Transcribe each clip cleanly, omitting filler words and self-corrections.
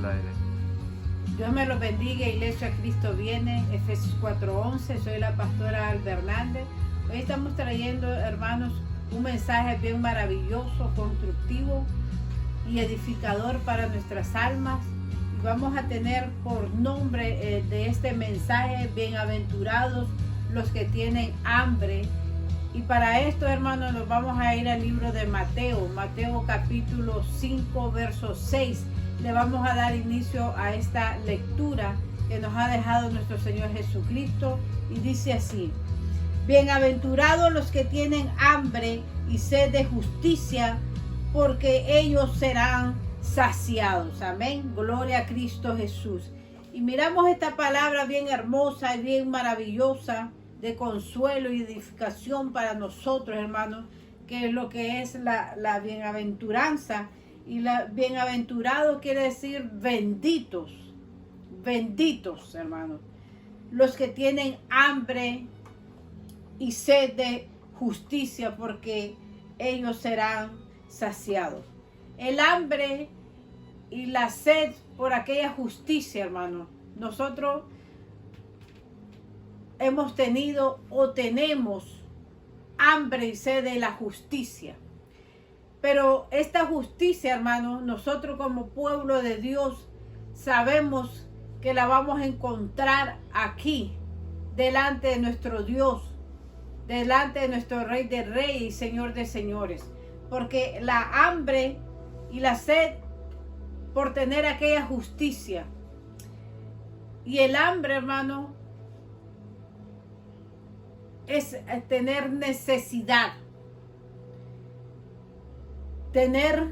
aire. Dios me los bendiga, Iglesia Cristo Viene, Efesios 4:11, soy la pastora Alba Hernández. Hoy estamos trayendo, hermanos, un mensaje bien maravilloso, constructivo y edificador para nuestras almas. Y vamos a tener por nombre de este mensaje, bienaventurados los que tienen hambre. Y para esto, hermanos, nos vamos a ir al libro de Mateo, Mateo capítulo 5, verso 6. Le vamos a dar inicio a esta lectura que nos ha dejado nuestro Señor Jesucristo y dice así: bienaventurados los que tienen hambre y sed de justicia, porque ellos serán saciados. Amén. Gloria a Cristo Jesús. Y miramos esta palabra bien hermosa y bien maravillosa de consuelo y edificación para nosotros, hermanos, que es lo que es la bienaventuranza. Y la bienaventurado quiere decir benditos, benditos, hermanos, los que tienen hambre y sed de justicia, porque ellos serán saciados. El hambre y la sed por aquella justicia, hermanos, nosotros hemos tenido o tenemos hambre y sed de la justicia. Pero esta justicia, hermanos, nosotros como pueblo de Dios sabemos que la vamos a encontrar aquí, delante de nuestro Dios, delante de nuestro Rey de Reyes y Señor de Señores. Porque la hambre y la sed por tener aquella justicia. Y el hambre, hermano, es tener necesidad. Tener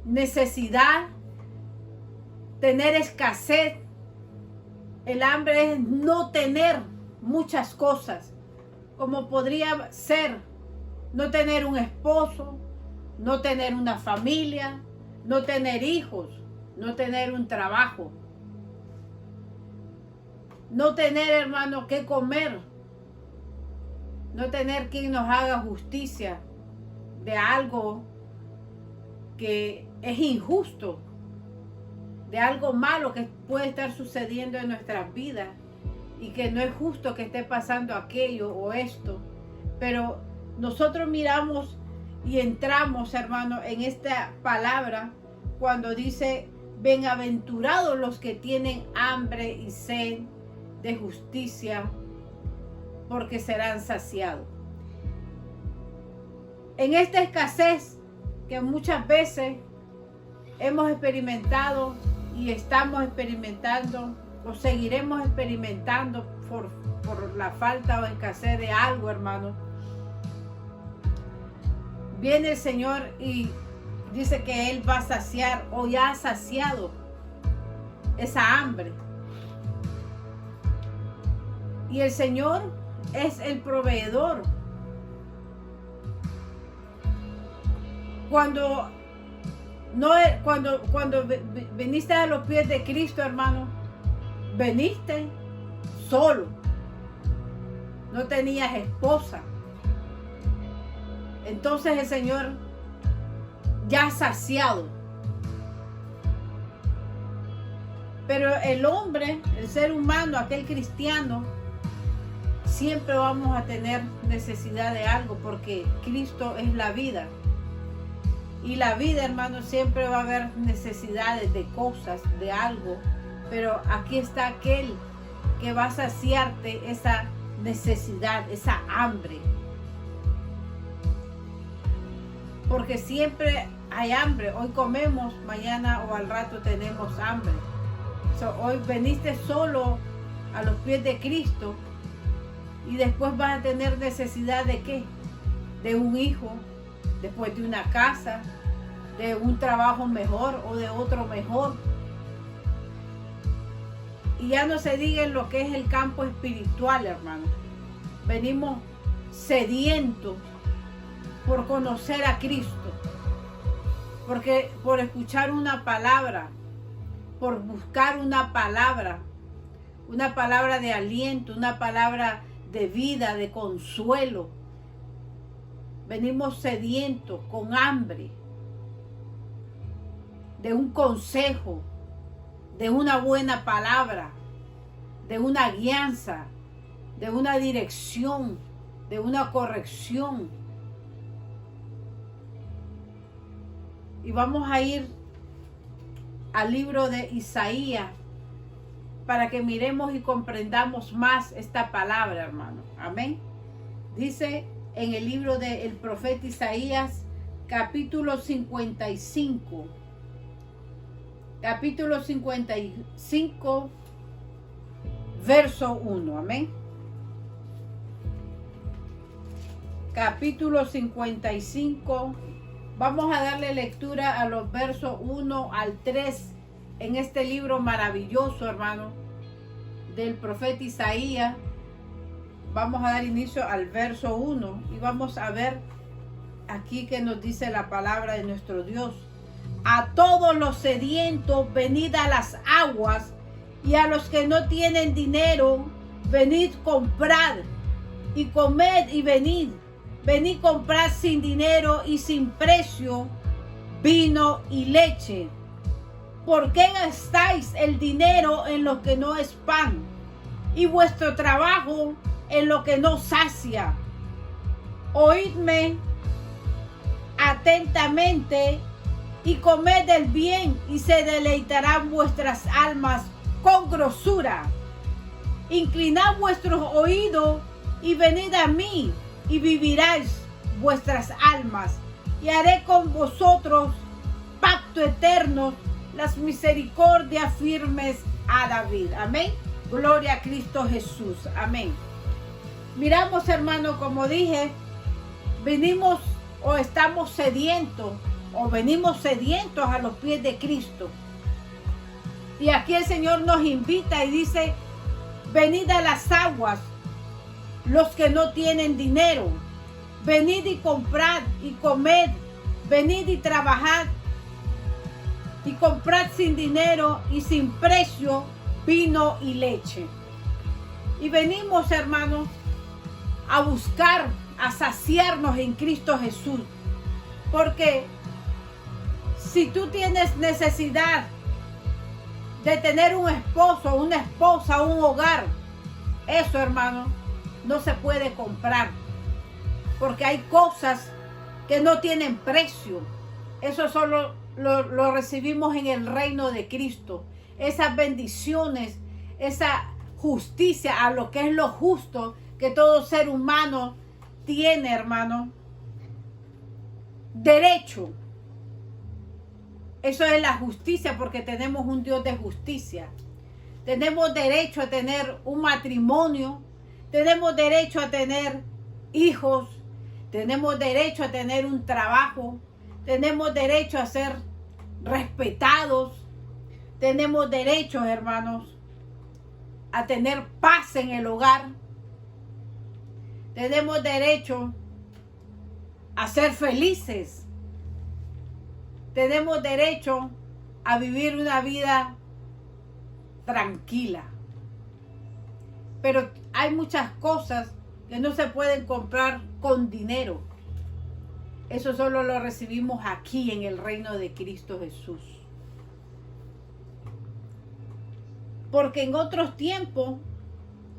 necesidad, tener escasez. El hambre es no tener muchas cosas, como podría ser no tener un esposo, no tener una familia, no tener hijos, no tener un trabajo, no tener, hermano, qué comer, no tener quien nos haga justicia de algo que es injusto, de algo malo que puede estar sucediendo en nuestras vidas y que no es justo que esté pasando aquello o esto. Pero nosotros miramos y entramos, hermano, en esta palabra cuando dice: bienaventurados los que tienen hambre y sed de justicia, porque serán saciados. En esta escasez que muchas veces hemos experimentado y estamos experimentando o seguiremos experimentando por la falta o escasez de algo, hermano, viene el Señor y dice que Él va a saciar o ya ha saciado esa hambre. Y el Señor es el proveedor. Cuando viniste a los pies de Cristo, hermano, viniste solo. No tenías esposa. Entonces el Señor ya ha saciado. Pero el hombre, el ser humano, aquel cristiano, siempre vamos a tener necesidad de algo, porque Cristo es la vida. Y la vida, hermano, siempre va a haber necesidades de cosas, de algo. Pero aquí está aquel que va a saciarte esa necesidad, esa hambre. Porque siempre hay hambre. Hoy comemos, mañana o al rato tenemos hambre. Hoy veniste solo a los pies de Cristo y después vas a tener necesidad de ¿qué? De un hijo, después de una casa, de un trabajo mejor o de otro mejor. Y ya no se diga en lo que es el campo espiritual, hermano. Venimos sedientos por conocer a Cristo, porque por escuchar una palabra, por buscar una palabra de aliento, una palabra de vida, de consuelo. Venimos sedientos, con hambre, de un consejo, de una buena palabra, de una guianza, de una dirección, de una corrección. Y vamos a ir al libro de Isaías para que miremos y comprendamos más esta palabra, hermano. Amén. Dice en el libro del profeta Isaías, capítulo 55. Capítulo 55, verso 1. Amén. Capítulo 55. Vamos a darle lectura a los versos 1 al 3 en este libro maravilloso, hermano, del profeta Isaías. Vamos a dar inicio al verso 1 y vamos a ver aquí que nos dice la palabra de nuestro Dios. A todos los sedientos, venid a las aguas, y a los que no tienen dinero, venid comprad, y comed y venid. Venid comprad sin dinero y sin precio vino y leche. ¿Por qué gastáis el dinero en lo que no es pan, y vuestro trabajo en lo que no sacia? Oídme atentamente y comed el bien, y se deleitarán vuestras almas con grosura. Inclinad vuestros oídos y venid a mí, y viviráis vuestras almas, y haré con vosotros pacto eterno, las misericordias firmes a David. Amén. Gloria a Cristo Jesús. Amén. Miramos, hermano, como dije, venimos o estamos sedientos, o venimos sedientos a los pies de Cristo. Y aquí el Señor nos invita y dice, venid a las aguas, los que no tienen dinero, venid y comprad y comed, venid y trabajad y comprad sin dinero y sin precio vino y leche. Y venimos, hermanos, a buscar, a saciarnos en Cristo Jesús, porque si tú tienes necesidad de tener un esposo, una esposa, un hogar, eso, hermano, no se puede comprar, porque hay cosas que no tienen precio. Eso solo lo recibimos en el reino de Cristo. Esas bendiciones, esa justicia, a lo que es lo justo que todo ser humano tiene, hermano, derecho. Eso es la justicia, porque tenemos un Dios de justicia. Tenemos derecho a tener un matrimonio, tenemos derecho a tener hijos, tenemos derecho a tener un trabajo, tenemos derecho a ser respetados, tenemos derecho, hermanos, a tener paz en el hogar, tenemos derecho a ser felices, tenemos derecho a vivir una vida tranquila. Pero hay muchas cosas que no se pueden comprar con dinero. Eso solo lo recibimos aquí en el reino de Cristo Jesús. Porque en otros tiempos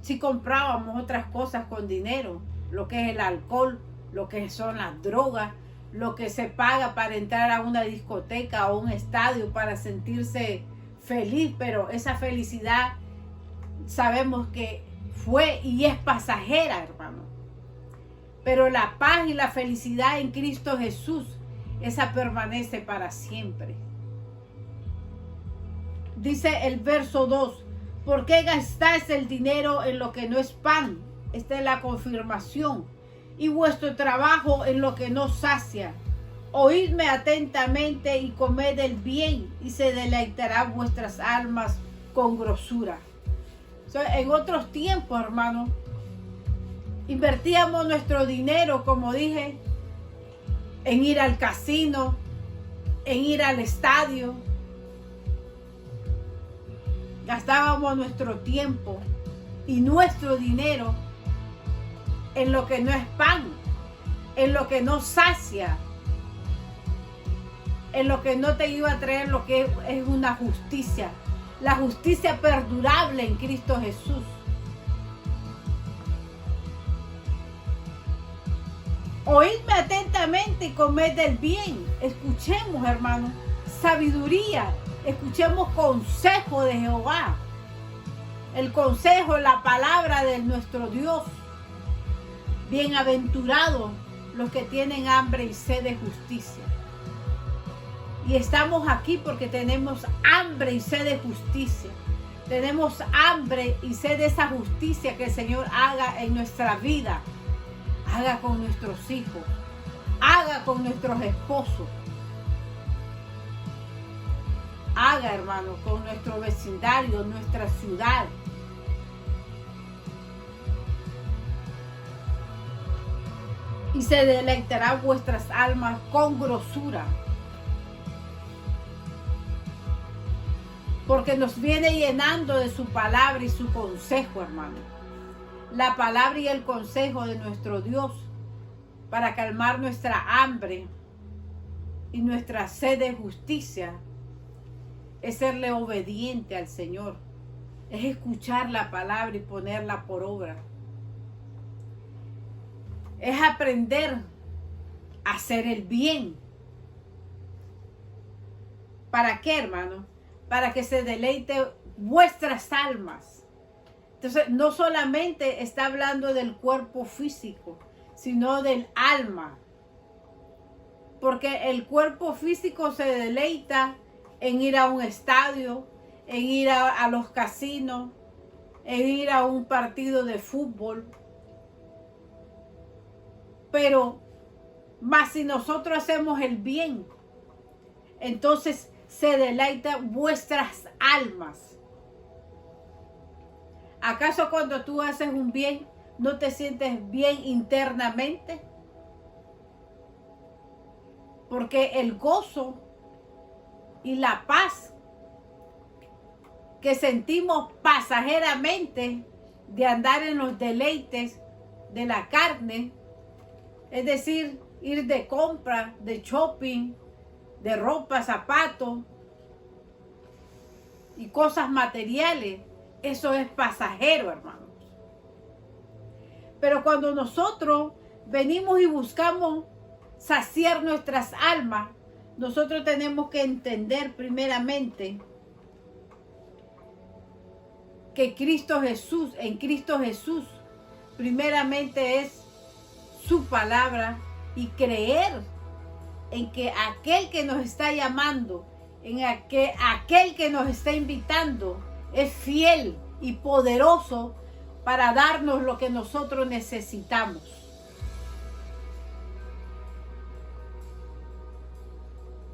sí comprábamos otras cosas con dinero, lo que es el alcohol, lo que son las drogas, lo que se paga para entrar a una discoteca o un estadio para sentirse feliz, pero esa felicidad sabemos que fue y es pasajera, hermano. Pero la paz y la felicidad en Cristo Jesús, esa permanece para siempre. Dice el verso 2, ¿por qué gastáis el dinero en lo que no es pan? Esta es la confirmación. Y vuestro trabajo en lo que no sacia. Oídme atentamente y comed el bien, y se deleitarán vuestras almas con grosura. En otros tiempos, hermano, invertíamos nuestro dinero, como dije, en ir al casino, en ir al estadio. Gastábamos nuestro tiempo y nuestro dinero en lo que no es pan, en lo que no sacia, en lo que no te iba a traer lo que es una justicia, la justicia perdurable en Cristo Jesús. Oídme atentamente y comed del bien. Escuchemos, hermanos, sabiduría. Escuchemos consejo de Jehová. El consejo, la palabra de nuestro Dios. Bienaventurados los que tienen hambre y sed de justicia. Y estamos aquí porque tenemos hambre y sed de justicia. Tenemos hambre y sed de esa justicia que el Señor haga en nuestra vida. Haga con nuestros hijos. Haga con nuestros esposos. Haga, hermano, con nuestro vecindario, nuestra ciudad. Y se deleitará vuestras almas con grosura. Porque nos viene llenando de su palabra y su consejo, hermano. La palabra y el consejo de nuestro Dios para calmar nuestra hambre y nuestra sed de justicia es serle obediente al Señor. Es escuchar la palabra y ponerla por obra. Es aprender a hacer el bien. ¿Para qué, hermano? Para que se deleite vuestras almas. Entonces, no solamente está hablando del cuerpo físico, sino del alma. Porque el cuerpo físico se deleita en ir a un estadio, en ir a los casinos, en ir a un partido de fútbol. Pero, más si nosotros hacemos el bien, entonces se deleita vuestras almas. ¿Acaso cuando tú haces un bien, no te sientes bien internamente? Porque el gozo y la paz que sentimos pasajeramente de andar en los deleites de la carne, es decir, ir de compra, de shopping, de ropa, zapatos y cosas materiales, eso es pasajero, hermanos. Pero cuando nosotros venimos y buscamos saciar nuestras almas, nosotros tenemos que entender primeramente que Cristo Jesús, en Cristo Jesús, primeramente es su palabra y creer en que aquel que nos está llamando, en aquel que nos está invitando, es fiel y poderoso para darnos lo que nosotros necesitamos.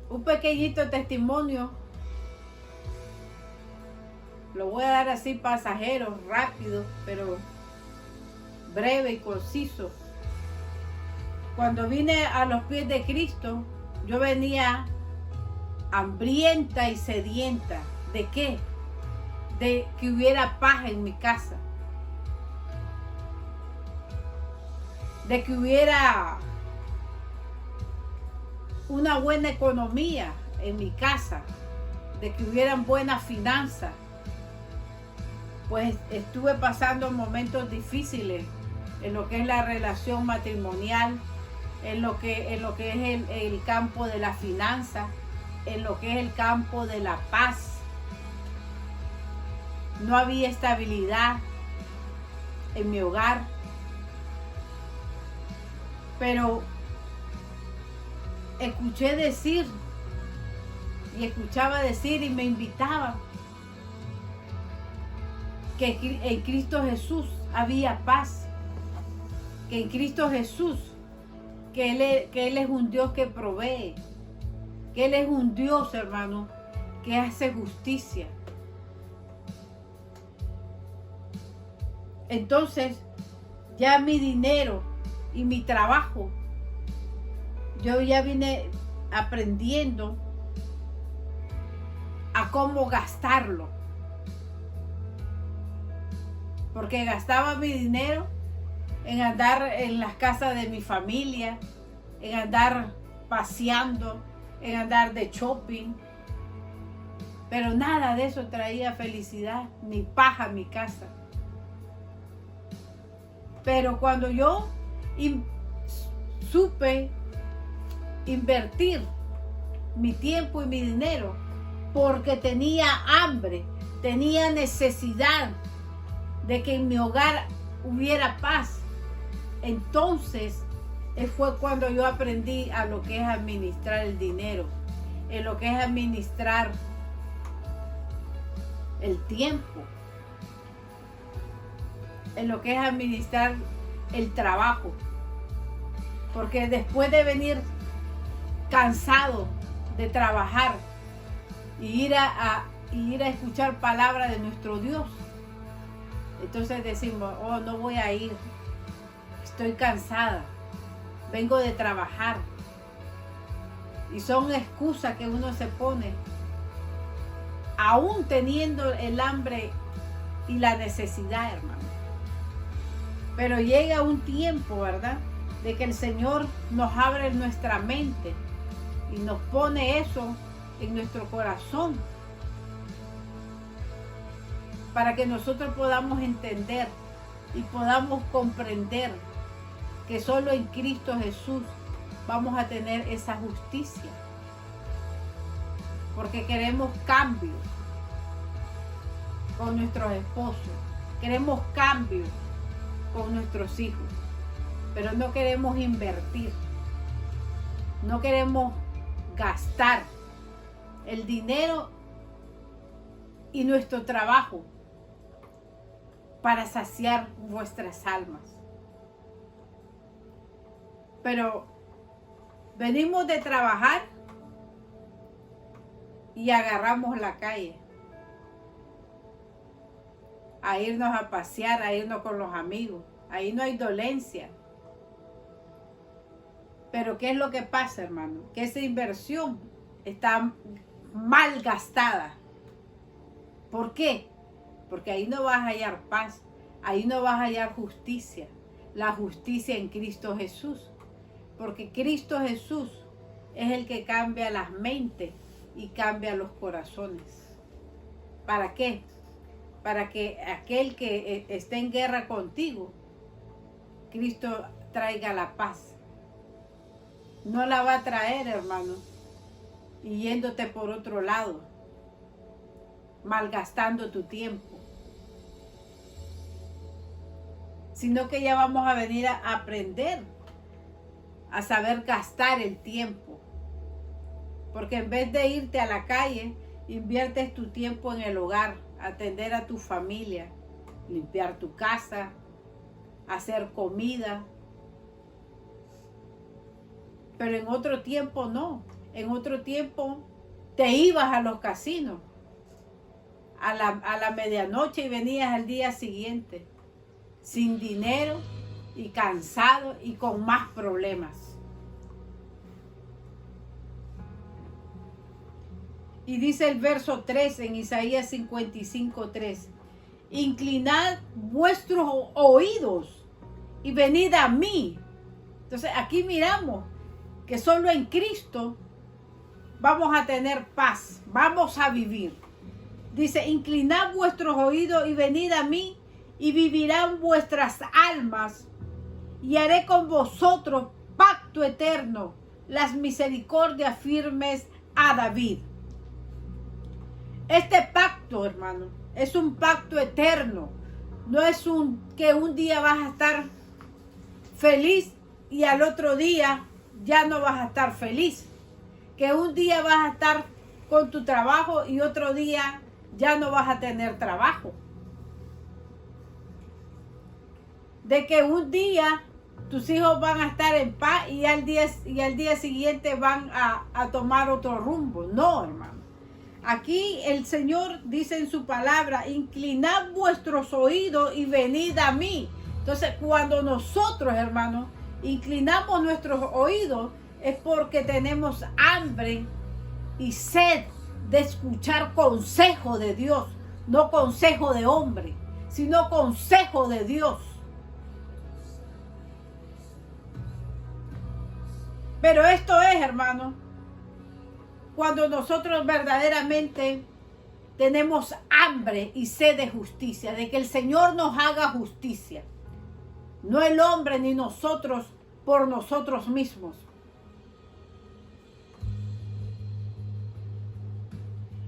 Un pequeñito testimonio. Lo voy a dar así pasajero, rápido, pero breve y conciso. Cuando vine a los pies de Cristo, yo venía hambrienta y sedienta. ¿De qué? De que hubiera paz en mi casa. De que hubiera una buena economía en mi casa. De que hubieran buenas finanzas. Pues estuve pasando momentos difíciles en lo que es la relación matrimonial, en lo que es el campo de la finanza, en lo que es el campo de la paz. No había estabilidad en mi hogar. Pero escuché decir y escuchaba decir y me invitaba que en Cristo Jesús había paz. Que en Cristo Jesús, que Él es un Dios que provee. Que Él es un Dios, hermano, que hace justicia. Entonces, ya mi dinero y mi trabajo, yo ya vine aprendiendo a cómo gastarlo. Porque gastaba mi dinero en andar en las casas de mi familia, en andar paseando, en andar de shopping. Pero nada de eso traía felicidad ni paz a mi casa. Pero cuando yo supe invertir mi tiempo y mi dinero, porque tenía hambre, tenía necesidad de que en mi hogar hubiera paz, entonces fue cuando yo aprendí a lo que es administrar el dinero, en lo que es administrar el tiempo, en lo que es administrar el trabajo. Porque después de cansado de trabajar y ir a escuchar palabra de nuestro Dios, entonces decimos, oh, no voy a ir, estoy cansada, vengo de trabajar. Y son excusas que uno se pone, aún teniendo el hambre y la necesidad, hermano. Pero llega un tiempo, ¿verdad?, de que el Señor nos abre nuestra mente y nos pone eso en nuestro corazón para que nosotros podamos entender y podamos comprender que solo en Cristo Jesús vamos a tener esa justicia, porque queremos cambio con nuestros esposos, queremos cambio con nuestros hijos, pero no queremos invertir, no queremos gastar el dinero y nuestro trabajo para saciar vuestras almas. Pero venimos de trabajar y agarramos la calle a irnos a pasear, a irnos con los amigos. Ahí no hay dolencia. Pero ¿qué es lo que pasa, hermano? Que esa inversión está mal gastada. ¿Por qué? Porque ahí no vas a hallar paz, ahí no vas a hallar justicia, la justicia en Cristo Jesús. Porque Cristo Jesús es el que cambia las mentes y cambia los corazones. ¿Para qué? Para que aquel que esté en guerra contigo, Cristo traiga la paz. No la va a traer, hermano, y yéndote por otro lado, malgastando tu tiempo, sino que ya vamos a venir a aprender a saber gastar el tiempo, porque en vez de irte a la calle, inviertes tu tiempo en el hogar, atender a tu familia, limpiar tu casa, hacer comida. Pero en otro tiempo no. En otro tiempo te ibas a los casinos a la medianoche y venías al día siguiente sin dinero y cansado y con más problemas. Y dice el verso 3 en Isaías 55:3: inclinad vuestros oídos y venid a mí. Entonces aquí miramos que solo en Cristo vamos a tener paz, vamos a vivir. Dice, inclinad vuestros oídos y venid a mí, y vivirán vuestras almas, y haré con vosotros pacto eterno, las misericordias firmes a David. Este pacto, hermano, es un pacto eterno. No es que un día vas a estar feliz y al otro día ya no vas a estar feliz. Que un día vas a estar con tu trabajo y otro día ya no vas a tener trabajo. De que un día tus hijos van a estar en paz y al día siguiente van a tomar otro rumbo. No, hermano. Aquí el Señor dice en su palabra, inclinad vuestros oídos y venid a mí. Entonces, cuando nosotros, hermanos, inclinamos nuestros oídos, es porque tenemos hambre y sed de escuchar consejo de Dios, no consejo de hombre, sino consejo de Dios. Pero esto es, hermano, cuando nosotros verdaderamente tenemos hambre y sed de justicia, de que el Señor nos haga justicia. No el hombre ni nosotros por nosotros mismos.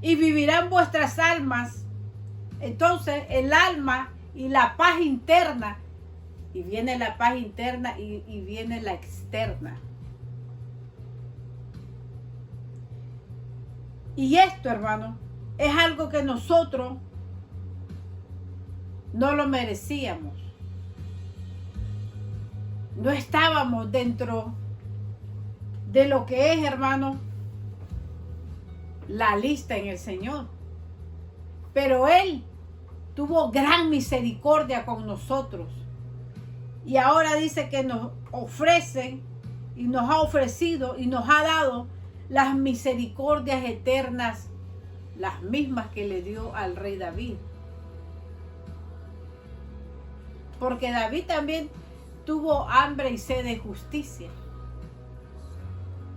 Y vivirán vuestras almas. Entonces el alma y la paz interna. Y viene la paz interna y viene la externa. Y esto, hermano, es algo que nosotros no lo merecíamos. No estábamos dentro de lo que es, hermano, la lista en el Señor. Pero Él tuvo gran misericordia con nosotros. Y ahora dice que nos ofrecen y nos ha ofrecido y nos ha dado las misericordias eternas, las mismas que le dio al rey David. Porque David también tuvo hambre y sed de justicia.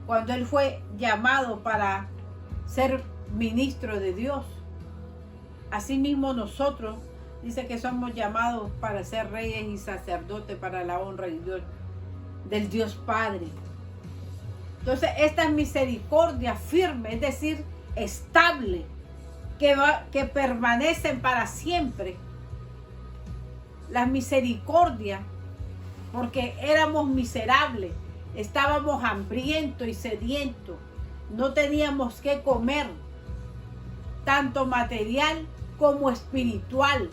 Cuando él fue llamado para ser ministro de Dios. Asimismo nosotros, dice que somos llamados para ser reyes y sacerdotes para la honra del Dios Padre. Entonces, esta misericordia firme, es decir, estable, que permanecen para siempre. Las misericordias, porque éramos miserables, estábamos hambrientos y sedientos, no teníamos que comer, tanto material como espiritual.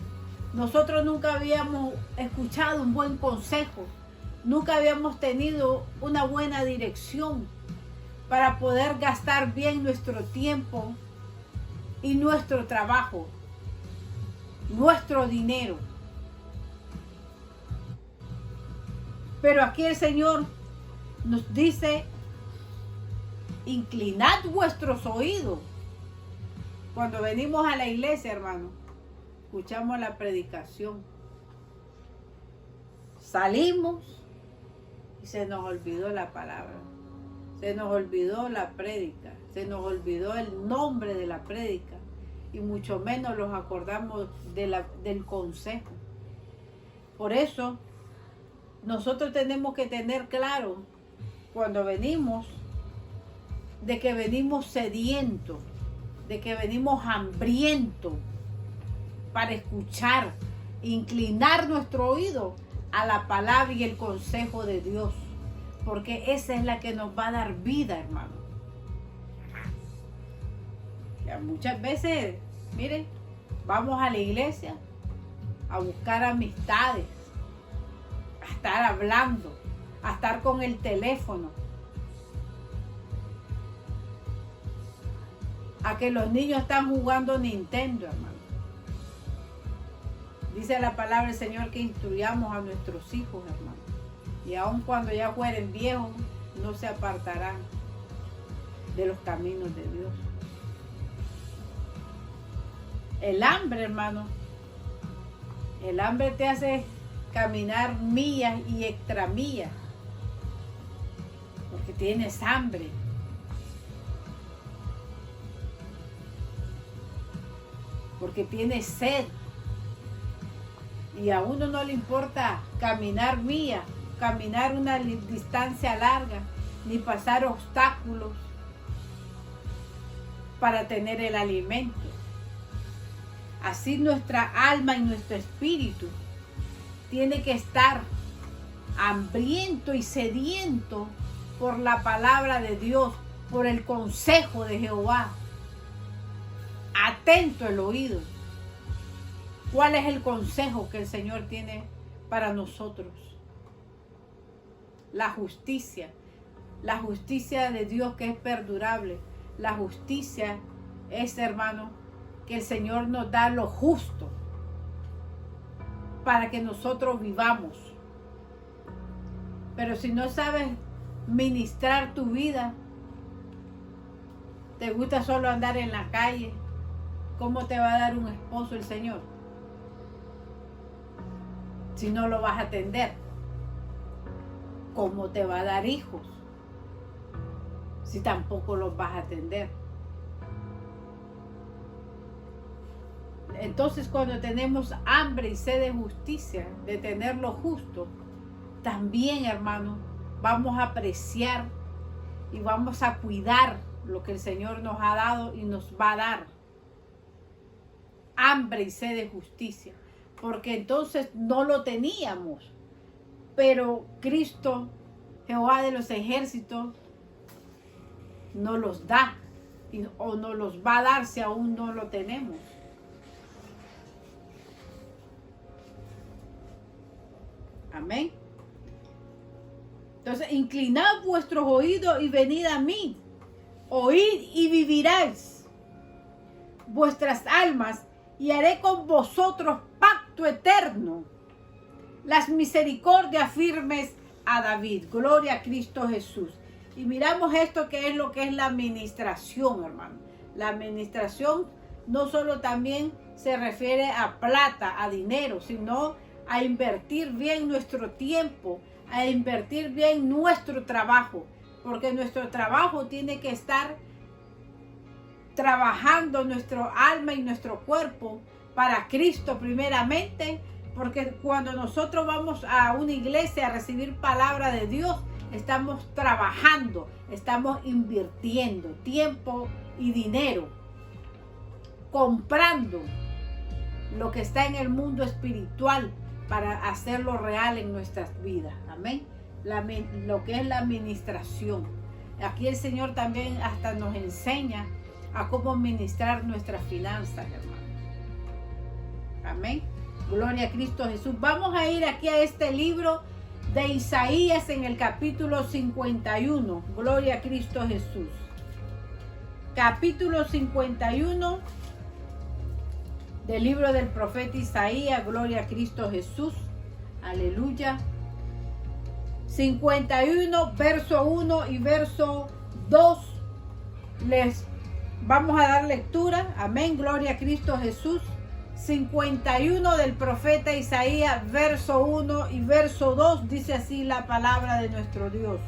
Nosotros nunca habíamos escuchado un buen consejo, nunca habíamos tenido una buena dirección para poder gastar bien nuestro tiempo y nuestro trabajo, nuestro dinero. Pero aquí el Señor nos dice, inclinad vuestros oídos. Cuando venimos a la iglesia, hermano, escuchamos la predicación. Salimos y se nos olvidó la palabra. Se nos olvidó la prédica. Se nos olvidó el nombre de la prédica. Y mucho menos nos acordamos del consejo. Por eso, nosotros tenemos que tener claro, cuando venimos, de que venimos sedientos, de que venimos hambrientos para escuchar, inclinar nuestro oído a la palabra y el consejo de Dios, porque esa es la que nos va a dar vida, hermano. Ya muchas veces, miren, vamos a la iglesia a buscar amistades, a estar hablando, a estar con el teléfono, a que los niños están jugando Nintendo, hermano. Dice la palabra del Señor que instruyamos a nuestros hijos, hermano. Y aun cuando ya fueren viejos, no se apartarán de los caminos de Dios. El hambre, hermano, el hambre te hace caminar millas y extramillas, porque tienes hambre. Porque tienes sed. Y a uno no le importa caminar millas, caminar una distancia larga, ni pasar obstáculos para tener el alimento. Así nuestra alma y nuestro espíritu tiene que estar hambriento y sediento por la palabra de Dios, por el consejo de Jehová. Atento el oído. ¿Cuál es el consejo que el Señor tiene para nosotros? La justicia de Dios que es perdurable. La justicia es, hermano, que el Señor nos da lo justo para que nosotros vivamos. Pero si no sabes ministrar tu vida, te gusta solo andar en la calle, ¿cómo te va a dar un esposo el Señor? Si no lo vas a atender. ¿Cómo te va a dar hijos? Si tampoco los vas a atender. Entonces cuando tenemos hambre y sed de justicia, de tener lo justo, también, hermano, vamos a apreciar y vamos a cuidar lo que el Señor nos ha dado y nos va a dar. Hambre y sed de justicia, porque entonces no lo teníamos, pero Cristo, Jehová de los ejércitos, nos los da o nos los va a dar si aún no lo tenemos. Amén. Entonces, inclinad vuestros oídos y venid a mí. Oíd y viviráis vuestras almas, y haré con vosotros pacto eterno. Las misericordias firmes a David. Gloria a Cristo Jesús. Y miramos esto que es lo que es la administración, hermano. La administración no solo también se refiere a plata, a dinero, sino a invertir bien nuestro tiempo, a invertir bien nuestro trabajo, porque nuestro trabajo tiene que estar trabajando nuestro alma y nuestro cuerpo para Cristo primeramente, porque cuando nosotros vamos a una iglesia a recibir palabra de Dios, estamos trabajando, estamos invirtiendo tiempo y dinero, comprando lo que está en el mundo espiritual para hacerlo real en nuestras vidas. Amén. Lo que es la administración. Aquí el Señor también hasta nos enseña a cómo administrar nuestras finanzas, hermano. Amén. Gloria a Cristo Jesús. Vamos a ir aquí a este libro de Isaías en el capítulo 51. Gloria a Cristo Jesús. Capítulo 51 del libro del profeta Isaías. Gloria a Cristo Jesús. Aleluya. 51, verso 1 y verso 2. Les vamos a dar lectura. Amén. Gloria a Cristo Jesús. 51 del profeta Isaías, verso 1 y verso 2, dice así la palabra de nuestro Dios.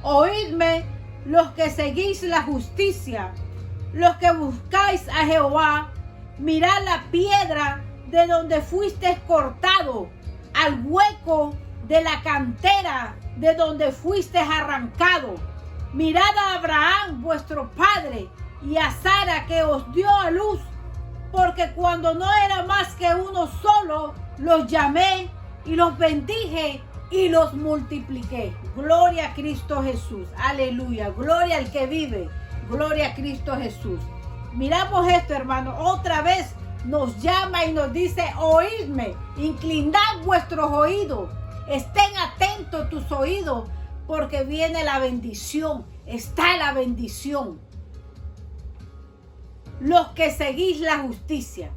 Oídme los que seguís la justicia, los que buscáis a Jehová, mirad la piedra de donde fuiste cortado, al hueco de la cantera de donde fuiste arrancado. Mirad a Abraham vuestro padre y a Sara que os dio a luz, porque cuando no era más que uno solo, los llamé y los bendije y los multipliqué. Gloria a Cristo Jesús. Aleluya. Gloria al que vive. Gloria a Cristo Jesús. Miramos esto, hermano. Otra vez nos llama y nos dice, oídme, inclinad vuestros oídos. Estén atentos tus oídos, porque viene la bendición. Está la bendición. Los que seguís la justicia.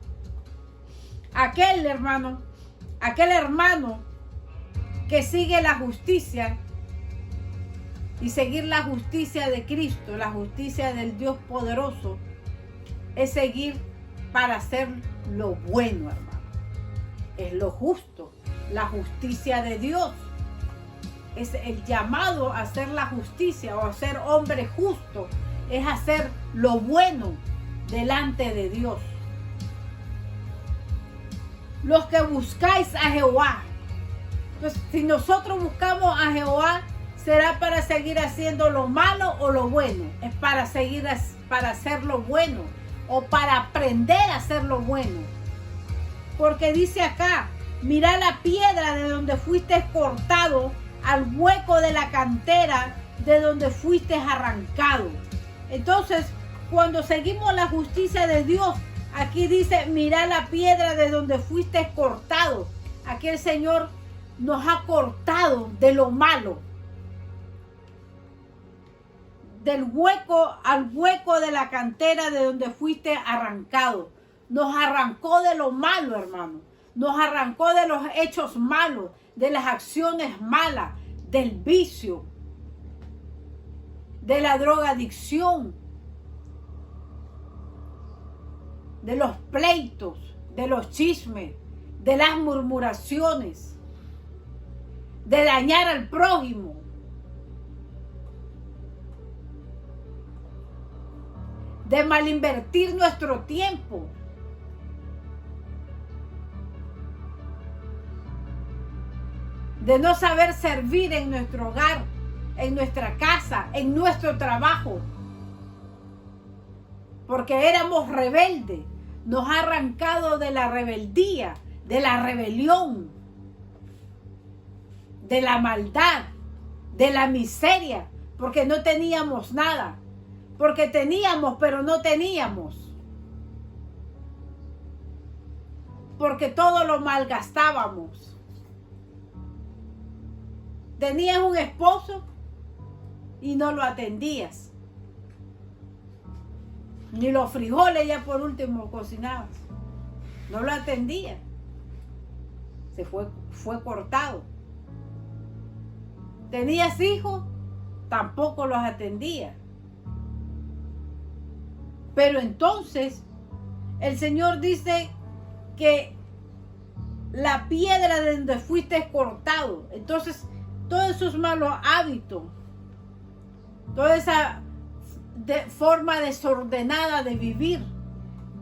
Aquel hermano que sigue la justicia y seguir la justicia de Cristo, la justicia del Dios poderoso, es seguir para hacer lo bueno, hermano. Es lo justo, la justicia de Dios. Es el llamado a hacer la justicia o a ser hombre justo, es hacer lo bueno delante de Dios. Los que buscáis a Jehová. Entonces, si nosotros buscamos a Jehová, ¿será para seguir haciendo lo malo o lo bueno? Es para hacer lo bueno o para aprender a hacer lo bueno. Porque dice acá, mira la piedra de donde fuiste cortado, al hueco de la cantera de donde fuiste arrancado. Entonces, cuando seguimos la justicia de Dios, aquí dice, mira la piedra de donde fuiste cortado. Aquí el Señor nos ha cortado de lo malo. Del hueco al hueco de la cantera de donde fuiste arrancado. Nos arrancó de lo malo, hermano. Nos arrancó de los hechos malos, de las acciones malas, del vicio, de la drogadicción, de los pleitos, de los chismes, de las murmuraciones, de dañar al prójimo, de malinvertir nuestro tiempo, de no saber servir en nuestro hogar, en nuestra casa, en nuestro trabajo, porque éramos rebeldes. Nos ha arrancado de la rebeldía, de la rebelión, de la maldad, de la miseria, porque no teníamos nada, porque teníamos pero no teníamos, porque todo lo malgastábamos. Tenías un esposo y no lo atendías, ni los frijoles ya por último cocinabas, no lo atendías, fue cortado. Tenías hijos, tampoco los atendías. Pero entonces el Señor dice que la piedra de donde fuiste cortado, entonces todos esos malos hábitos, toda esa forma desordenada de vivir,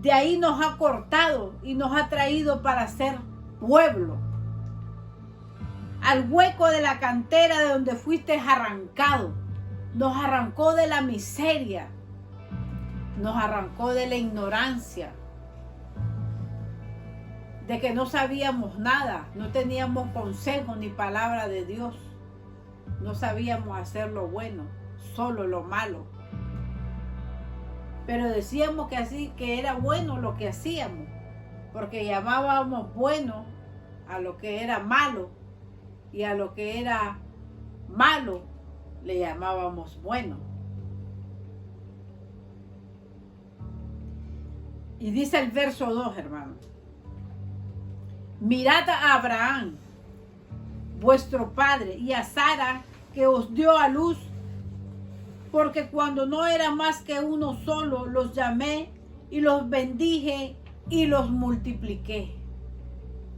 de ahí nos ha cortado y nos ha traído para ser pueblo, al hueco de la cantera de donde fuiste arrancado. Nos arrancó de la miseria, nos arrancó de la ignorancia, de que no sabíamos nada, no teníamos consejo ni palabra de Dios, no sabíamos hacer lo bueno, solo lo malo. Pero decíamos que era bueno lo que hacíamos, porque llamábamos bueno a lo que era malo, y a lo que era malo le llamábamos bueno. Y dice el verso 2, hermano: mirad a Abraham, vuestro padre, y a Sara, que os dio a luz, porque cuando no era más que uno solo, los llamé y los bendije y los multipliqué.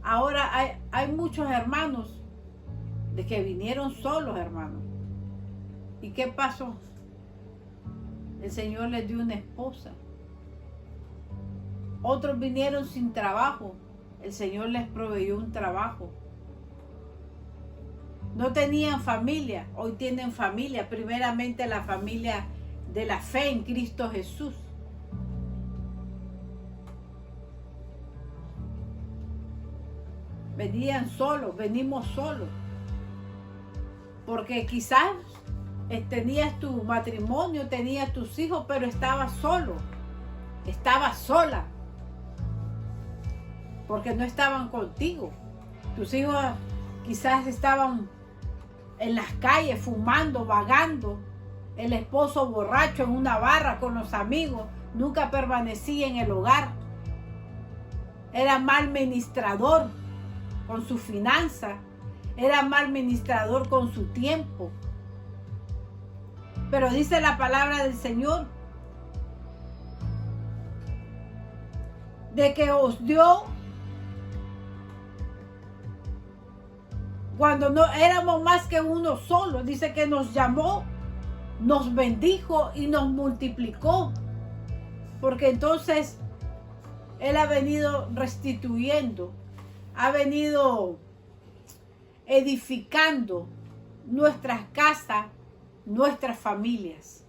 Ahora hay muchos hermanos de que vinieron solos, hermanos. ¿Y qué pasó? El Señor les dio una esposa. Otros vinieron sin trabajo. El Señor les proveyó un trabajo. No tenían familia. Hoy tienen familia. Primeramente la familia de la fe en Cristo Jesús. Venían solos, venimos solos. Porque quizás tenías tu matrimonio, tenías tus hijos, pero estabas solo, estabas sola, porque no estaban contigo. Tus hijos quizás estaban en las calles fumando, vagando, el esposo borracho en una barra con los amigos, nunca permanecía en el hogar, era mal ministrador con su finanza, era mal ministrador con su tiempo. Pero dice la palabra del Señor de que os dio cuando no éramos más que uno solo. Dice que nos llamó, nos bendijo y nos multiplicó. Porque entonces Él ha venido restituyendo, ha venido edificando nuestras casas, nuestras familias.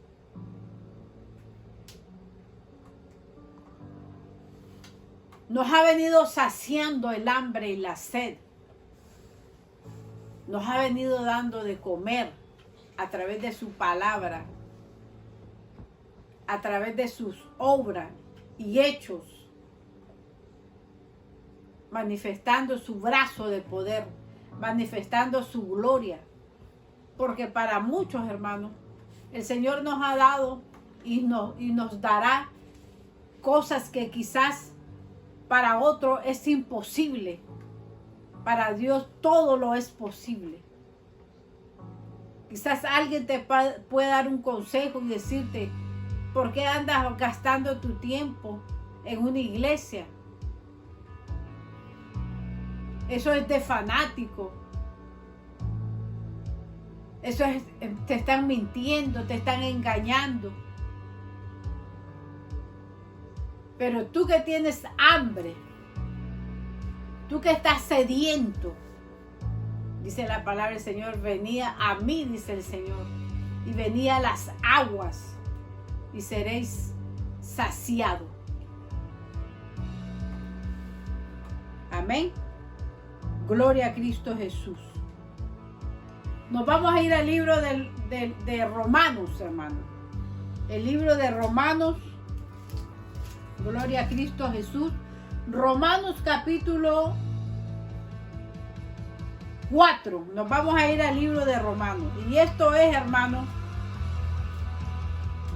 Nos ha venido saciando el hambre y la sed. Nos ha venido dando de comer a través de su palabra, a través de sus obras y hechos, manifestando su brazo de poder, manifestando su gloria. Porque para muchos, hermanos, el Señor nos ha dado y nos dará cosas que quizás para otros es imposible. Para Dios todo lo es posible. Quizás alguien te puede dar un consejo y decirte: ¿por qué andas gastando tu tiempo en una iglesia? Eso es de fanático. Eso es, te están mintiendo, te están engañando. Pero tú que tienes hambre, tú que estás sediento, Dice la palabra del Señor, venía a mí, dice el Señor, y venía a las aguas y seréis saciados. Amén. Gloria a Cristo Jesús. Nos vamos a ir al libro de Romanos, hermano. El libro de Romanos. Gloria a Cristo Jesús. Romanos capítulo 4. Nos vamos a ir al libro de Romanos. Y esto es, hermano,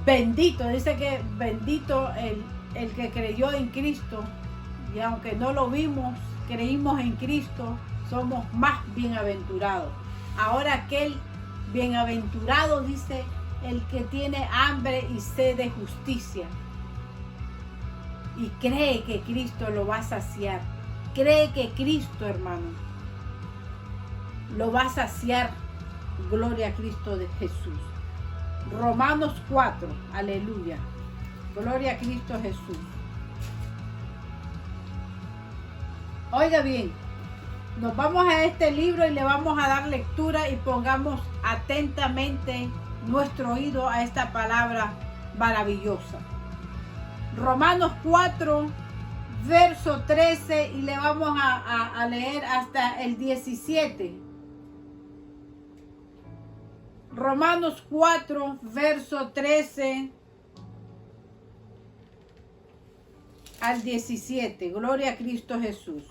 bendito. Dice que bendito el que creyó en Cristo. Y aunque no lo vimos, creímos en Cristo, somos más bienaventurados. Ahora aquel bienaventurado, dice, el que tiene hambre y sed de justicia y cree que Cristo lo va a saciar. Cree que Cristo, hermano, lo va a saciar. Gloria a Cristo de Jesús. Romanos 4, aleluya. Gloria a Cristo Jesús. Oiga bien, nos vamos a este libro y le vamos a dar lectura y pongamos atentamente nuestro oído a esta palabra maravillosa. Romanos 4, verso 13, y le vamos a leer hasta el 17. Romanos 4, verso 13 al 17. Gloria a Cristo Jesús.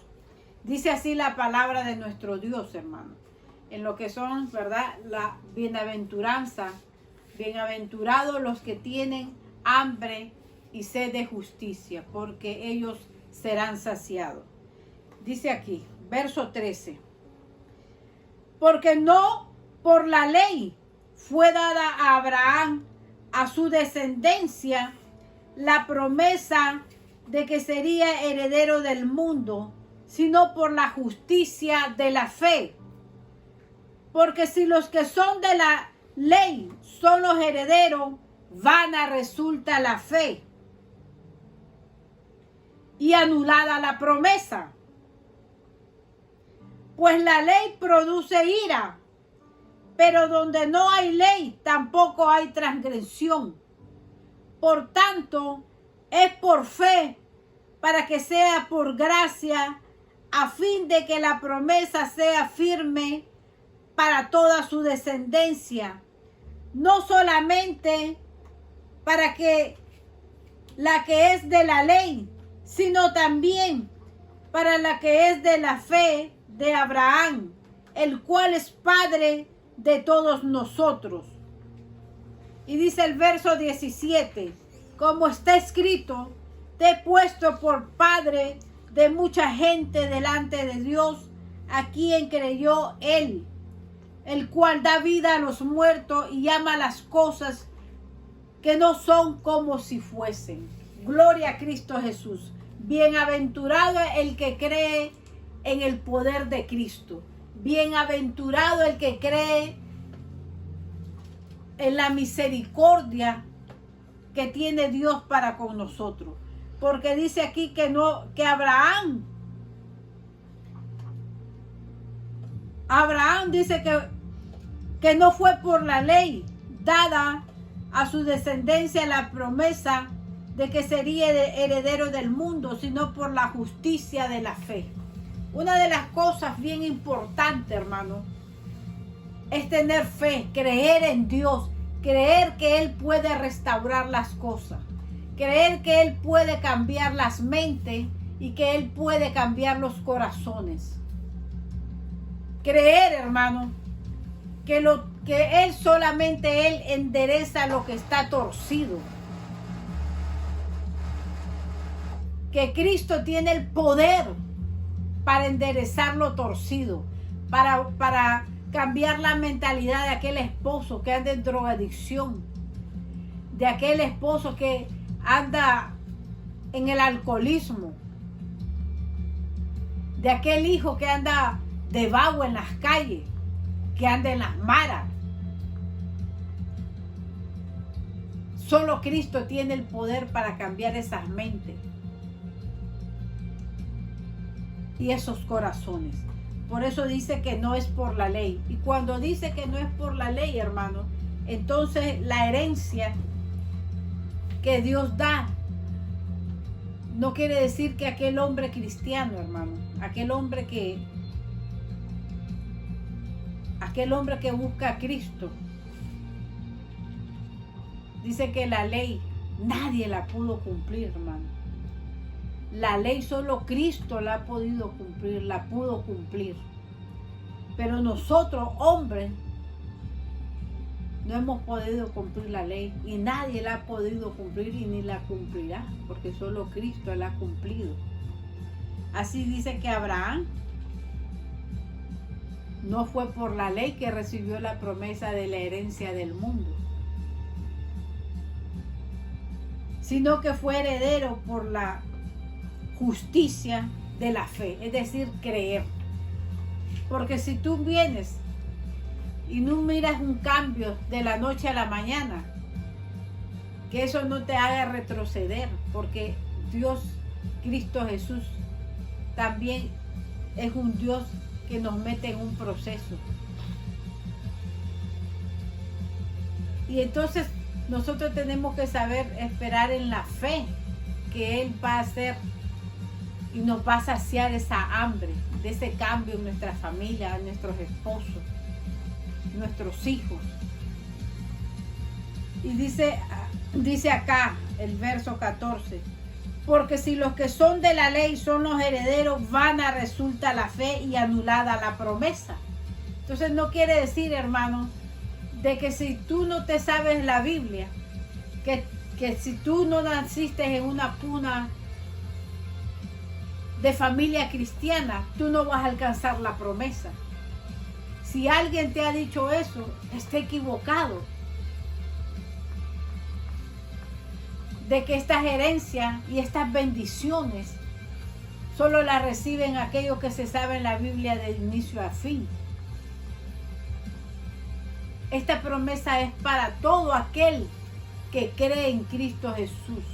Dice así la palabra de nuestro Dios, hermano. En lo que son, ¿verdad?, la bienaventuranza. Bienaventurados los que tienen hambre y sed de justicia, porque ellos serán saciados. Dice aquí, verso 13. Porque no por la ley fue dada a Abraham, a su descendencia, la promesa de que sería heredero del mundo, sino por la justicia de la fe. Porque si los que son de la ley son los herederos, vana resulta la fe y anulada la promesa. Pues la ley produce ira, pero donde no hay ley tampoco hay transgresión. Por tanto, es por fe, para que sea por gracia, a fin de que la promesa sea firme para toda su descendencia, no solamente para que la que es de la ley, sino también para la que es de la fe de Abraham, el cual es Padre de todos nosotros. Y dice el verso 17, como está escrito, te he puesto por Padre de mucha gente delante de Dios, a quien creyó él, el cual da vida a los muertos y llama las cosas que no son como si fuesen. Gloria a Cristo Jesús. Bienaventurado el que cree en el poder de Cristo. Bienaventurado el que cree en la misericordia que tiene Dios para con nosotros. Porque dice aquí que Abraham dice que no fue por la ley dada a su descendencia la promesa de que sería heredero del mundo, sino por la justicia de la fe. Una de las cosas bien importantes, hermano, es tener fe, creer en Dios, creer que Él puede restaurar las cosas, creer que Él puede cambiar las mentes y que Él puede cambiar los corazones. Creer, hermano, que Él solamente Él endereza lo que está torcido. Que Cristo tiene el poder para enderezar lo torcido, para cambiar la mentalidad de aquel esposo que anda en drogadicción, de aquel esposo que anda en el alcoholismo, de aquel hijo que anda de vago en las calles, que anda en las maras. Solo Cristo tiene el poder para cambiar esas mentes y esos corazones. Por eso dice que no es por la ley. Y cuando dice que no es por la ley, hermano, entonces la herencia que Dios da no quiere decir que aquel hombre cristiano, hermano, aquel hombre que busca a Cristo, dice que la ley nadie la pudo cumplir, hermano. La ley solo Cristo la ha podido cumplir, la pudo cumplir. Pero nosotros, hombres, no hemos podido cumplir la ley y nadie la ha podido cumplir y ni la cumplirá, porque solo Cristo la ha cumplido. Así dice que Abraham no fue por la ley que recibió la promesa de la herencia del mundo, sino que fue heredero por la justicia de la fe, es decir, creer. Porque si tú vienes y no miras un cambio de la noche a la mañana, que eso no te haga retroceder, porque Dios, Cristo Jesús, también es un Dios que nos mete en un proceso. Y entonces nosotros tenemos que saber esperar en la fe que Él va a hacer y nos va a saciar esa hambre de ese cambio en nuestra familia, en nuestros esposos, nuestros hijos. Y dice acá el verso 14, porque si los que son de la ley son los herederos, vana resulta la fe y anulada la promesa. Entonces no quiere decir, hermano, de que si tú no te sabes la Biblia, que si tú no naciste en una cuna de familia cristiana, tú no vas a alcanzar la promesa. Si alguien te ha dicho eso, está equivocado. De que estas herencias y estas bendiciones solo las reciben aquellos que se saben la Biblia de inicio a fin. Esta promesa es para todo aquel que cree en Cristo Jesús.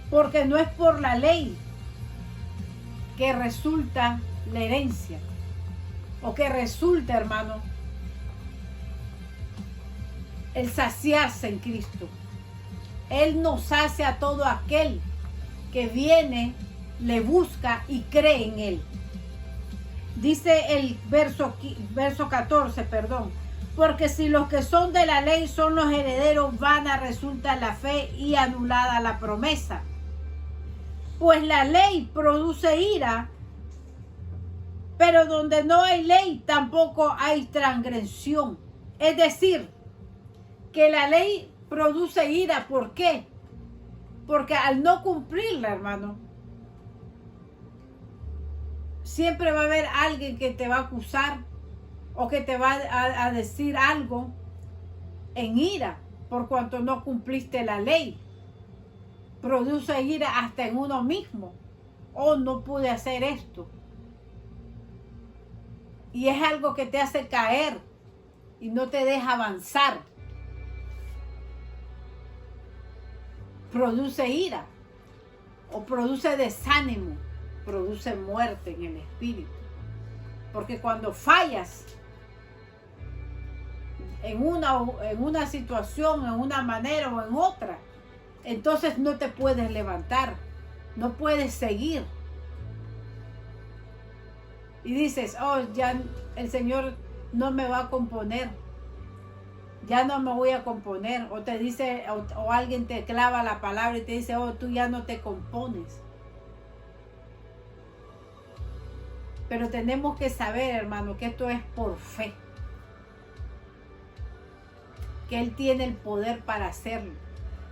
Porque no es por la ley que resulta la herencia, o que resulta, hermano, el saciarse en Cristo. Él nos sacia a todo aquel que viene, le busca y cree en Él. Dice el verso 14, porque si los que son de la ley son los herederos, vana resulta la fe y anulada la promesa. Pues la ley produce ira, pero donde no hay ley tampoco hay transgresión. Es decir, que la ley produce ira. ¿Por qué? Porque al no cumplirla, hermano, siempre va a haber alguien que te va a acusar o que te va a decir algo en ira por cuanto no cumpliste la ley. Produce ira hasta en uno mismo. Oh, no pude hacer esto. Y es algo que te hace caer y no te deja avanzar. Produce ira o produce desánimo, produce muerte en el espíritu. Porque cuando fallas en una situación, en una manera o en otra, entonces no te puedes levantar, no puedes seguir. Y dices, oh, ya el Señor no me va a componer, ya no me voy a componer. O te dice, o alguien te clava la palabra y te dice, oh, tú ya no te compones. Pero tenemos que saber, hermano, que esto es por fe. Que Él tiene el poder para hacerlo.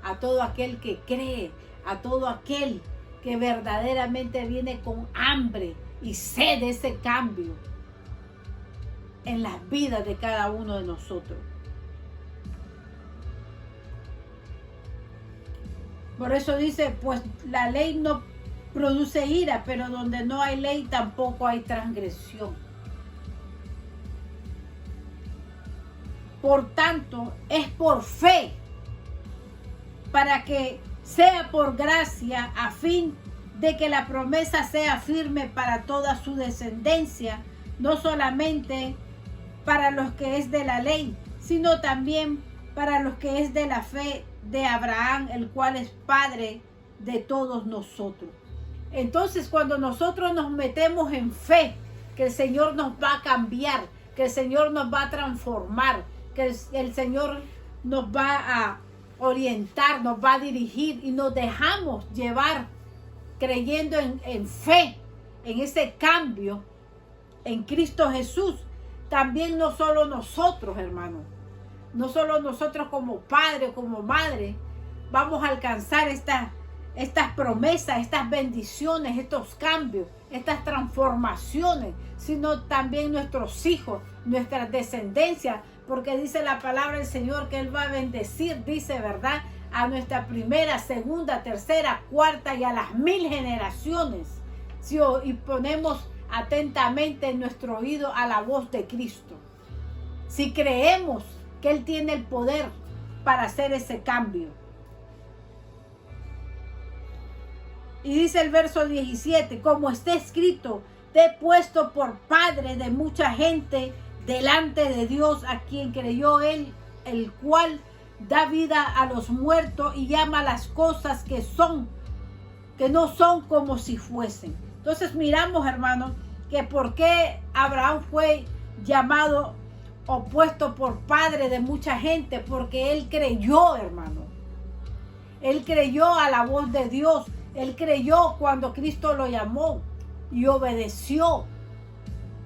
A todo aquel que cree, a todo aquel que verdaderamente viene con hambre y sed de ese cambio en las vidas de cada uno de nosotros. Por eso dice, pues la ley no produce ira, pero donde no hay ley tampoco hay transgresión. Por tanto, es por fe, para que sea por gracia, a fin de que la promesa sea firme para toda su descendencia, no solamente para los que es de la ley, sino también para los que es de la fe de Abraham, el cual es Padre de todos nosotros. Entonces, cuando nosotros nos metemos en fe, que el Señor nos va a cambiar, que el Señor nos va a transformar, que el Señor nos va a orientar, nos va a dirigir y nos dejamos llevar creyendo en fe, en ese cambio en Cristo Jesús. También no solo nosotros, hermanos, no solo nosotros como padre o como madre vamos a alcanzar estas promesas, estas bendiciones, estos cambios, estas transformaciones, sino también nuestros hijos, nuestras descendencias, porque dice la palabra del Señor que Él va a bendecir, dice, ¿verdad?, a nuestra primera, segunda, tercera, cuarta y a las 1000 generaciones, y ponemos atentamente nuestro oído a la voz de Cristo. Si creemos que Él tiene el poder para hacer ese cambio. Y dice el verso 17, como está escrito, te he puesto por padre de mucha gente delante de Dios, a quien creyó Él, el cual da vida a los muertos y llama las cosas que no son como si fuesen. Entonces miramos, hermanos, que por qué Abraham fue llamado o puesto por padre de mucha gente, porque él creyó, hermano. Él creyó a la voz de Dios. Él creyó cuando Cristo lo llamó y obedeció.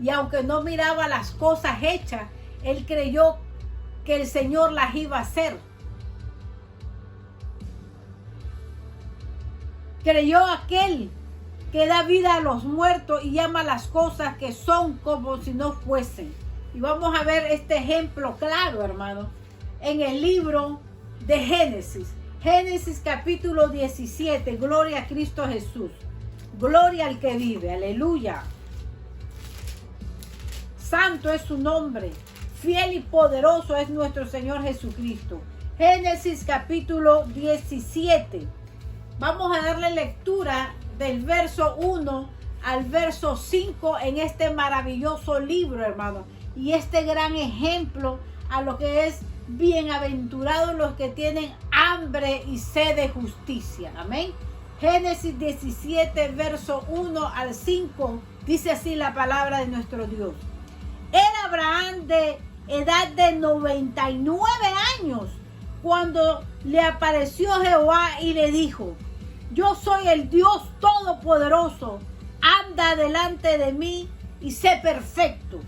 Y aunque no miraba las cosas hechas, él creyó que el Señor las iba a hacer. Creyó aquel que da vida a los muertos y llama las cosas que son como si no fuesen. Y vamos a ver este ejemplo claro, hermano, en el libro de Génesis. Génesis capítulo 17, gloria a Cristo Jesús. Gloria al que vive, aleluya. Santo es su nombre, fiel y poderoso es nuestro Señor Jesucristo. Génesis capítulo 17. Vamos a darle lectura del verso 1 al verso 5 en este maravilloso libro, hermano. Y este gran ejemplo a lo que es bienaventurados los que tienen hambre y sed de justicia. Amén. Génesis 17, verso 1 al 5, dice así la palabra de nuestro Dios. Era Abraham de edad de 99 años cuando le apareció Jehová y le dijo: yo soy el Dios Todopoderoso, anda delante de mí y sé perfecto.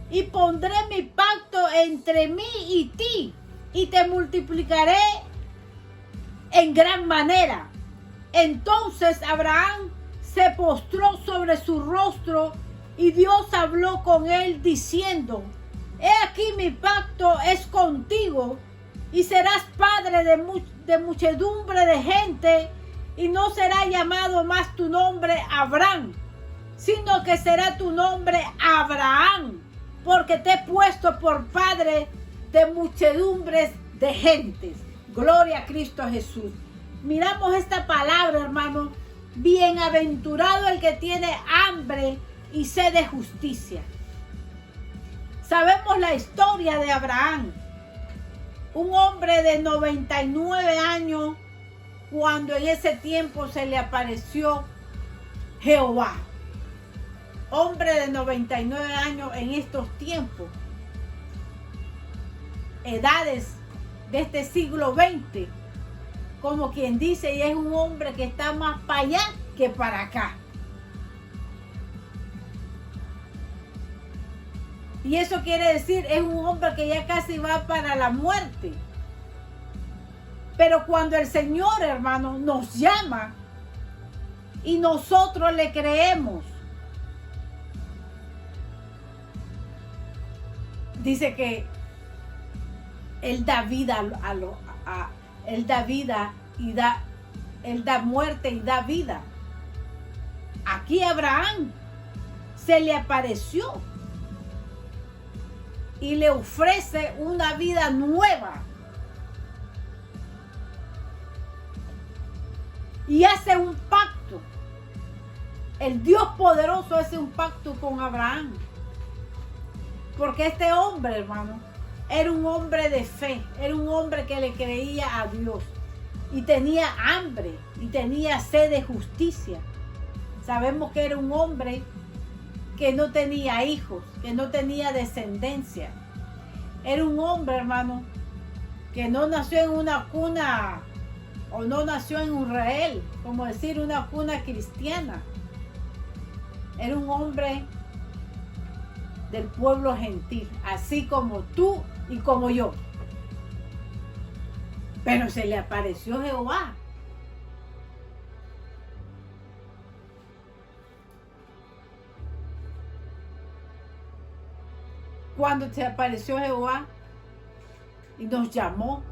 Y pondré mi pacto entre mí y ti, y te multiplicaré en gran manera. Entonces Abraham se postró sobre su rostro, y Dios habló con él diciendo: he aquí mi pacto es contigo, y serás padre de muchedumbre de gente, y no será llamado más tu nombre Abraham, sino que será tu nombre Abraham, porque te he puesto por padre de muchedumbres de gentes. Gloria a Cristo Jesús. Miramos esta palabra, hermano. Bienaventurado el que tiene hambre y sed de justicia. Sabemos la historia de Abraham, un hombre de 99 años, cuando en ese tiempo se le apareció Jehová. Hombre de 99 años en estos tiempos, edades de este siglo XX, como quien dice, y es un hombre que está más para allá que para acá. Y eso quiere decir, es un hombre que ya casi va para la muerte. Pero cuando el Señor, hermano, nos llama y nosotros le creemos, dice que Él da vida Él da vida y Él da muerte y da vida. Aquí Abraham se le apareció y le ofrece una vida nueva. Y hace un pacto pacto. El Dios poderoso hace un pacto con Abraham. Porque este hombre, hermano, era un hombre de fe, era un hombre que le creía a Dios y tenía hambre y tenía sed de justicia. Sabemos que era un hombre que no tenía hijos, que no tenía descendencia. Era un hombre, hermano, que no nació en una cuna o no nació en Israel, como decir una cuna cristiana. Era un hombre del pueblo gentil, así como tú y como yo. Pero se le apareció Jehová. Cuando se apareció Jehová y nos llamó,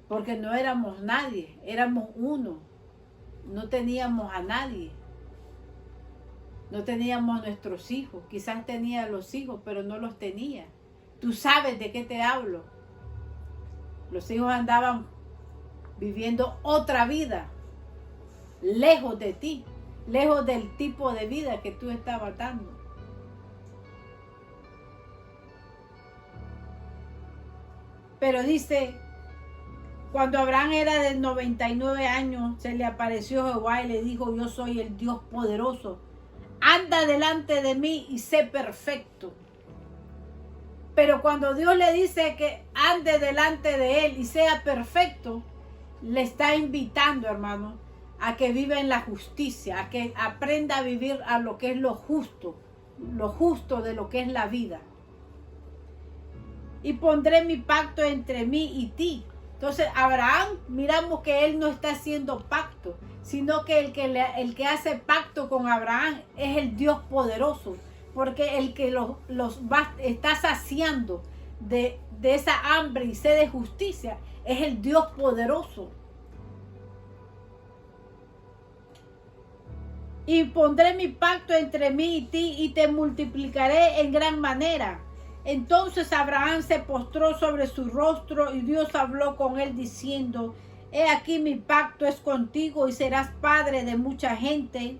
porque no éramos nadie, éramos uno, no teníamos a nadie, no teníamos nuestros hijos, quizás tenía los hijos, pero no los tenía. Tú sabes de qué te hablo. Los hijos andaban viviendo otra vida, lejos de ti, lejos del tipo de vida que tú estabas dando. Pero dice, cuando Abraham era de 99 años, se le apareció Jehová y le dijo, yo soy el Dios poderoso. Anda delante de mí y sé perfecto. Pero cuando Dios le dice que ande delante de él y sea perfecto, le está invitando, hermano, a que viva en la justicia, a que aprenda a vivir a lo que es lo justo de lo que es la vida. Y pondré mi pacto entre mí y ti. Entonces Abraham, miramos que él no está haciendo pacto, sino que el que hace pacto con Abraham es el Dios poderoso, porque el que está saciando de esa hambre y sed de justicia es el Dios poderoso. Y pondré mi pacto entre mí y ti y te multiplicaré en gran manera. Entonces Abraham se postró sobre su rostro y Dios habló con él diciendo, he aquí mi pacto es contigo y serás padre de mucha gente.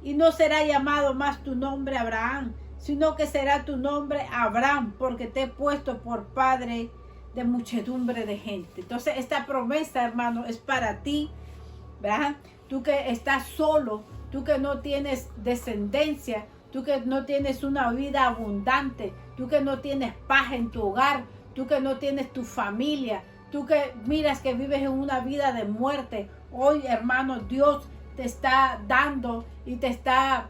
Y no será llamado más tu nombre Abraham, sino que será tu nombre Abraham, porque te he puesto por padre de muchedumbre de gente. Entonces esta promesa, hermano, es para ti, ¿verdad? Tú que estás solo, tú que no tienes descendencia, tú que no tienes una vida abundante, tú que no tienes paz en tu hogar, tú que no tienes tu familia, tú que miras que vives en una vida de muerte. Hoy, hermano, Dios te está dando y te está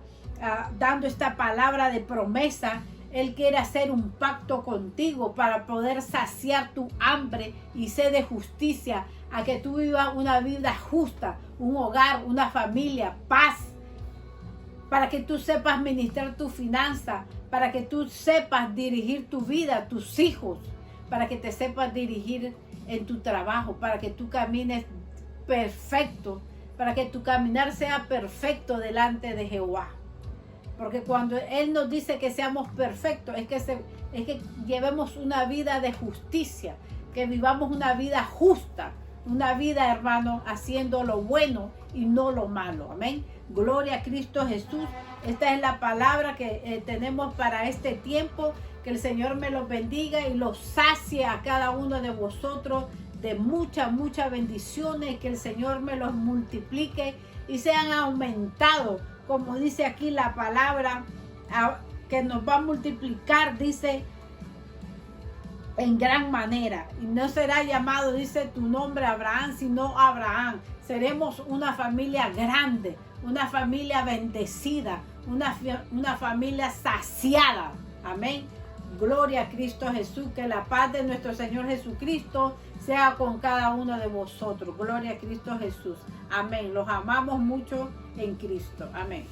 dando esta palabra de promesa. Él quiere hacer un pacto contigo para poder saciar tu hambre y sed de justicia, a que tú vivas una vida justa, un hogar, una familia, paz, para que tú sepas ministrar tu finanza, para que tú sepas dirigir tu vida, tus hijos, para que te sepas dirigir en tu trabajo, para que tú camines perfecto, para que tu caminar sea perfecto delante de Jehová. Porque cuando Él nos dice que seamos perfectos, es que llevemos una vida de justicia, que vivamos una vida justa, una vida, hermano, haciendo lo bueno y no lo malo. Amén. Gloria a Cristo Jesús. Esta es la palabra que tenemos para este tiempo. Que el Señor me los bendiga y los sacie a cada uno de vosotros de muchas bendiciones. Que el Señor me los multiplique y sean aumentados, como dice aquí la palabra, que nos va a multiplicar, dice, en gran manera. Y no será llamado, dice, tu nombre Abraham, sino Abraham. Seremos una familia grande, una familia bendecida, una familia saciada. Amén. Gloria a Cristo Jesús. Que la paz de nuestro Señor Jesucristo sea con cada uno de vosotros. Gloria a Cristo Jesús. Amén. Los amamos mucho en Cristo. Amén.